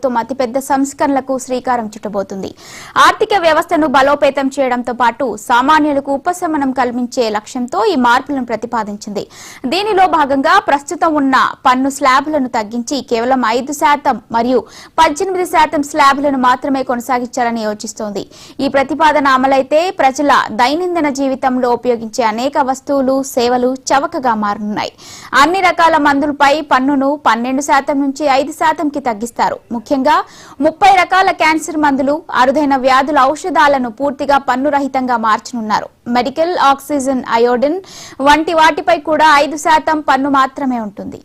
ప్రభుత్వం అతిపెద్ద సంస్కరణలకు శ్రీకారం చుట్టబోతుంది. ఆర్థిక వ్యవస్థను బలోపేతం చేయడంతో పాటు సామాన్యులకు ఉపశమనం కల్పించే లక్ష్యంతో ఈ మార్పులను ప్రతిపాదించింది. దీనిలో భాగంగా ప్రస్తుతం ఉన్న పన్ను స్లాబులను తగ్గించి కేవలం 5% మరియు 18% స్లాబులను మాత్రమే కొనసాగించాలని యోచిస్తోంది. ఈ ప్రతిపాదన అమలైతే ప్రజల దైనందిన జీవితంలో ఉపయోగించే అనేక వస్తువులు, సేవలు చవకగా మారనున్నాయి. అన్ని రకాల మందులపై పన్నును 12% నుంచి 5%కి తగ్గిస్తారు. ముఖ్యంగా 30 రకాల క్యాన్సర్ మందులు, అరుదైన వ్యాధుల ఔషధాలను పూర్తిగా పన్ను రహితంగా మార్చనున్నారు. మెడికల్ ఆక్సిజన్, అయోడిన్ వంటి వాటిపై కూడా 5% పన్ను మాత్రమే ఉంటుంది.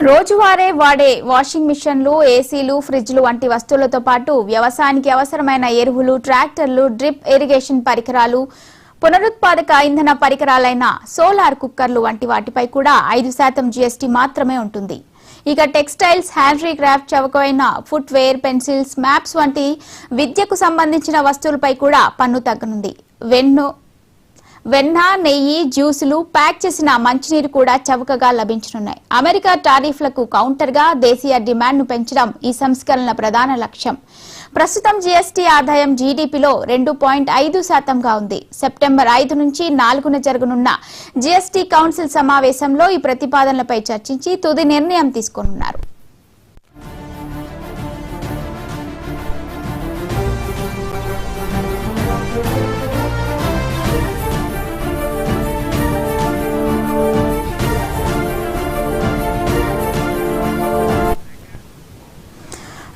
రోజువారీ వాడే వాషింగ్ మిషన్లు, ఏసీలు, ఫ్రిడ్జ్లు వంటి వస్తువులతో పాటు వ్యవసాయానికి అవసరమైన ఎరువులు, ట్రాక్టర్లు, డ్రిప్ ఇరిగేషన్ పరికరాలు, పునరుత్పాదక ఇంధన పరికరాలైన సోలార్ కుక్కర్లు వంటి వాటిపై కూడా 5% జీఎస్టీ మాత్రమే ఉంటుంది. ఇక టెక్స్టైల్స్, హ్యాండ్రీక్రాఫ్ట్, చవకైన ఫుట్వేర్, పెన్సిల్స్, మ్యాప్స్ వంటి విద్యకు సంబంధించిన వస్తువులపై కూడా పన్ను తగ్గనుంది. వెన్న, నెయ్యి, జ్యూసులు, ప్యాక్ చేసిన మంచినీరు కూడా చవకగా లభించనున్నాయి. అమెరికా టారిఫ్లకు కౌంటర్గా దేశీయ డిమాండ్ను పెంచడం ఈ సంస్కరణల ప్రధాన లక్ష్యం. ప్రస్తుతం జీఎస్టీ ఆదాయం జీడీపీలో 2.5%గా ఉంది. సెప్టెంబర్ 5 నుంచి 4న జరగనున్న జీఎస్టీ కౌన్సిల్ సమావేశంలో ఈ ప్రతిపాదనలపై చర్చించి తుది నిర్ణయం తీసుకోనున్నారు.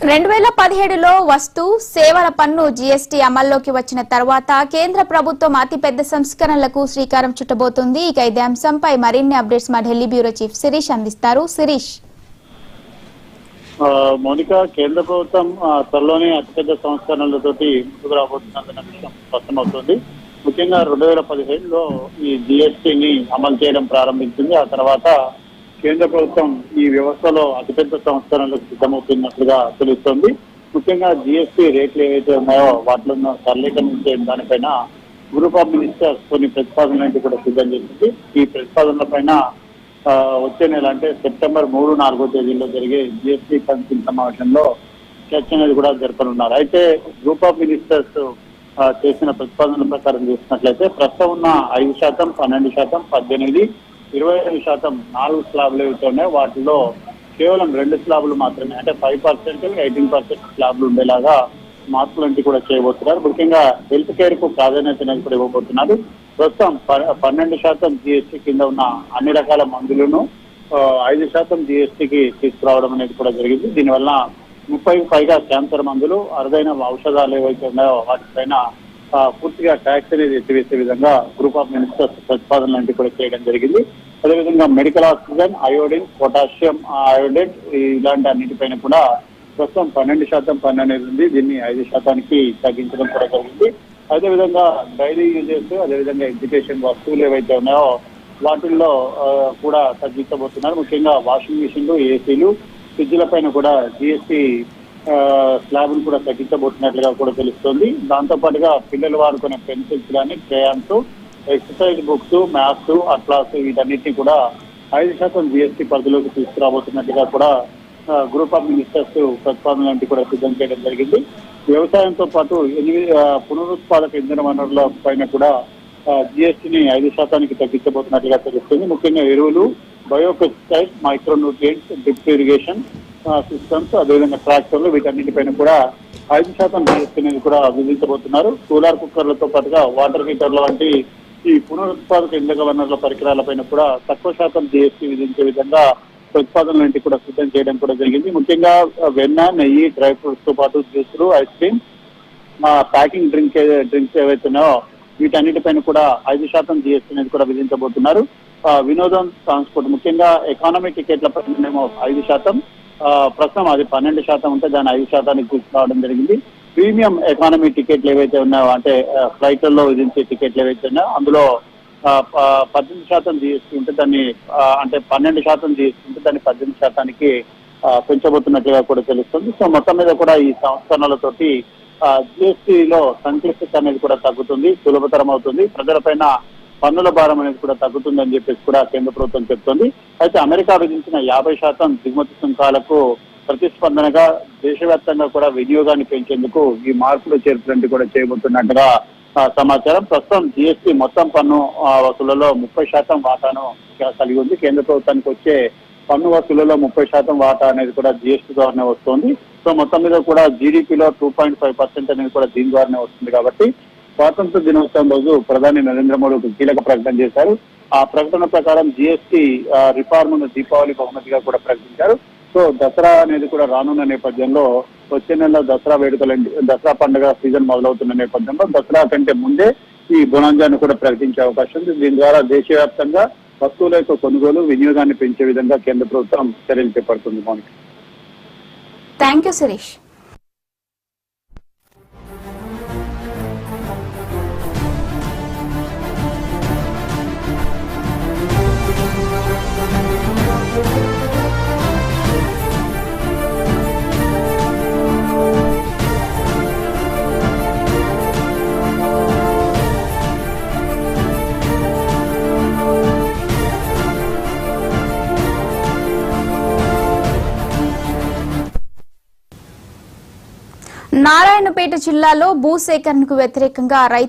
రెండు 2017లో వస్తు సేవల పన్ను జీఎస్టీ అమల్లోకి వచ్చిన తర్వాత కేంద్ర ప్రభుత్వం అతిపెద్ద సంస్కరణలకు శ్రీకారం చుట్టబోతుంది. ఇక ఇదే అంశంపై మరిన్ని అప్డేట్స్ మా ఢిల్లీ బ్యూరో చీఫ్ శిరీష్ అందిస్తారు. శిరీష్. మౌనిక, కేంద్ర ప్రభుత్వం త్వరలోనే అతిపెద్ద సంస్కరణలతోటి ముందుకు రాబోతున్న విషయం స్పష్టమవుతుంది. ముఖ్యంగా 2017లో ఈ జీఎస్టీని అమలు చేయడం ప్రారంభించింది. ఆ తర్వాత కేంద్ర ప్రభుత్వం ఈ వ్యవస్థలో అతిపెద్ద సంస్కరణలకు సిద్ధమవుతున్నట్లుగా తెలుస్తోంది. ముఖ్యంగా జీఎస్టీ రేట్లు ఏవైతే ఉన్నాయో వాటిలో సరళీకరించే దానిపైన గ్రూప్ ఆఫ్ మినిస్టర్స్ కొన్ని ప్రతిపాదనలు కూడా సిద్ధం చేసింది. ఈ ప్రతిపాదనలపైన వచ్చే నెల అంటే సెప్టెంబర్ 3, 4 తేదీల్లో జరిగే జీఎస్టీ కౌన్సిల్ సమావేశంలో చర్చ అనేది కూడా జరపనున్నారు. అయితే గ్రూప్ ఆఫ్ మినిస్టర్స్ చేసిన ప్రతిపాదనల ప్రకారం చూసినట్లయితే ప్రస్తుతం ఉన్న 5%, 12%, 18%, 25% 4 స్లాబ్లు ఏవైతే ఉన్నాయో వాటిలో కేవలం 2 స్లాబ్లు మాత్రమే, అంటే 5%, 18% స్లాబ్లు ఉండేలాగా మార్పులంటి కూడా చేయబోతున్నారు. ముఖ్యంగా హెల్త్ కేర్ కు ప్రాధాన్యత అనేది కూడా ఇవ్వబోతున్నారు. ప్రస్తుతం 12% జీఎస్టీ కింద ఉన్న అన్ని రకాల మందులను 5% జీఎస్టీకి తీసుకురావడం అనేది కూడా జరిగింది. దీనివల్ల 30కి పైగా క్యాన్సర్ మందులు, అరుదైన ఔషధాలు ఏవైతే ఉన్నాయో వాటిపైన పూర్తిగా ట్యాక్స్ అనేది ఎత్తివేసే విధంగా గ్రూప్ ఆఫ్ మినిస్టర్స్ ప్రతిపాదనలు కూడా చేయడం జరిగింది. అదేవిధంగా medical oxygen, iodine, potassium iodate ఇలాంటి అన్నిటిపైన కూడా ప్రస్తుతం 12% పన్ను అనేది ఉంది. దీన్ని 5%కి తగ్గించడం కూడా జరిగింది. అదేవిధంగా డైలీ యూజెస్, అదేవిధంగా ఎడ్యుకేషన్ వస్తువులు ఏవైతే ఉన్నాయో వాటిల్లో కూడా తగ్గించబోతున్నారు. ముఖ్యంగా వాషింగ్ మిషన్లు, ఏసీలు, ఫ్రిడ్జ్ల పైన కూడా జీఎస్టీ స్లాబ్ను కూడా తగ్గించబోతున్నట్లుగా కూడా తెలుస్తోంది. దాంతో పాటుగా పిల్లలు వాడుకునే పెన్సిల్స్ కానీ, crayons, exercise books, maths, atlas వీటన్నిటిని కూడా 5% జీఎస్టీ పరిధిలోకి తీసుకురాబోతున్నట్టుగా కూడా గ్రూప్ ఆఫ్ మినిస్టర్స్ ప్రతిపాదనలు కూడా సిద్ధం చేయడం జరిగింది. వ్యవసాయంతో పాటు పునరుత్పాదక ఇంధన వనరుల పైన కూడా జీఎస్టీని 5%కి తగ్గించబోతున్నట్టుగా తెలుస్తుంది. ముఖ్యంగా ఎరువులు, biopesticides, micronutrients, drip irrigation systems, అదేవిధంగా ట్రాక్టర్లు వీటన్నిటిపైన కూడా 5% జీఎస్టీ అనేది కూడా విధించబోతున్నారు. సోలార్ కుక్కర్లతో పాటుగా వాటర్ హీటర్ల వంటి ఈ పునరుత్పాదక ఇంధన వనరుల పరికరాలపైన కూడా తక్కువ శాతం జీఎస్టీ విధించే విధంగా ప్రతిపాదనలు కూడా సిద్ధం చేయడం కూడా జరిగింది. ముఖ్యంగా వెన్న, నెయ్యి, డ్రై ఫ్రూట్స్ తో పాటు జ్యూసులు, ఐస్ క్రీమ్, ప్యాకింగ్ డ్రింక్స్ ఏవైతే ఉన్నాయో వీటన్నిటిపైన కూడా 5% జీఎస్టీ అనేది కూడా విధించబోతున్నారు. వినోదం, ట్రాన్స్పోర్ట్, ముఖ్యంగా ఎకానమీ టికెట్ల పైనేమో 5%, ప్రస్తుతం అది 12% ఉంటే దాన్ని 5%కి తీసుకురావడం జరిగింది. ప్రీమియం ఎకానమీ టికెట్లు ఏవైతే ఉన్నాయో అంటే ఫ్లైట్లలో విధించే టికెట్లు ఏవైతే ఉన్నాయో అందులో 18% జీఎస్టీ ఉంటే దాన్ని అంటే 12% జీఎస్టీ ఉంటే దాన్ని 18%కి పెంచబోతున్నట్లుగా కూడా తెలుస్తుంది. సో మొత్తం మీద కూడా ఈ సంస్కరణలతోటి జిఎస్టీలో సంక్లిష్టత అనేది కూడా తగ్గుతుంది, సులభతరం అవుతుంది, ప్రజలపైన పన్నుల భారం అనేది కూడా తగ్గుతుంది అని చెప్పేసి కూడా కేంద్ర ప్రభుత్వం చెప్తోంది. అయితే అమెరికా విధించిన 50% దిగుమతి సుంకాలకు ప్రతిస్పందనగా దేశవ్యాప్తంగా కూడా వినియోగాన్ని పెంచేందుకు ఈ మార్పులు చేర్పులంటి కూడా చేయబోతున్నట్టుగా సమాచారం. ప్రస్తుతం జిఎస్టీ మొత్తం పన్ను వసూళ్లలో 30% వాటాను కలిగి ఉంది. కేంద్ర ప్రభుత్వానికి వచ్చే పన్ను వసూళ్లలో 30% వాటా అనేది కూడా జిఎస్టీ ద్వారానే వస్తుంది. సో మొత్తం మీద కూడా జీడీపీలో 2.5% అనేది కూడా దీని ద్వారానే వస్తుంది. కాబట్టి స్వాతంత్ర దినోత్సవం రోజు ప్రధాని నరేంద్ర మోడీ ఒక కీలక ప్రకటన చేశారు. ఆ ప్రకటన ప్రకారం జిఎస్టీ రిఫార్మ్ ను దీపావళి బహుమతిగా కూడా ప్రకటించారు. సో దసరా అనేది కూడా రానున్న నేపథ్యంలో వచ్చే నెలలో దసరా పండుగ సీజన్ మొదలవుతున్న నేపథ్యంలో దసరా కంటే ముందే ఈ బొనాంజాను కూడా ప్రకటించే అవకాశం ఉంది. దీని ద్వారా దేశవ్యాప్తంగా వస్తువుల యొక్క కొనుగోలు వినియోగాన్ని పెంచే విధంగా కేంద్ర ప్రభుత్వం చర్యలు చేపడుతుంది. Mounika, thank you Shirish. నారాయణపేట జిల్లాలో భూసేకరణకు వ్యతిరేకంగా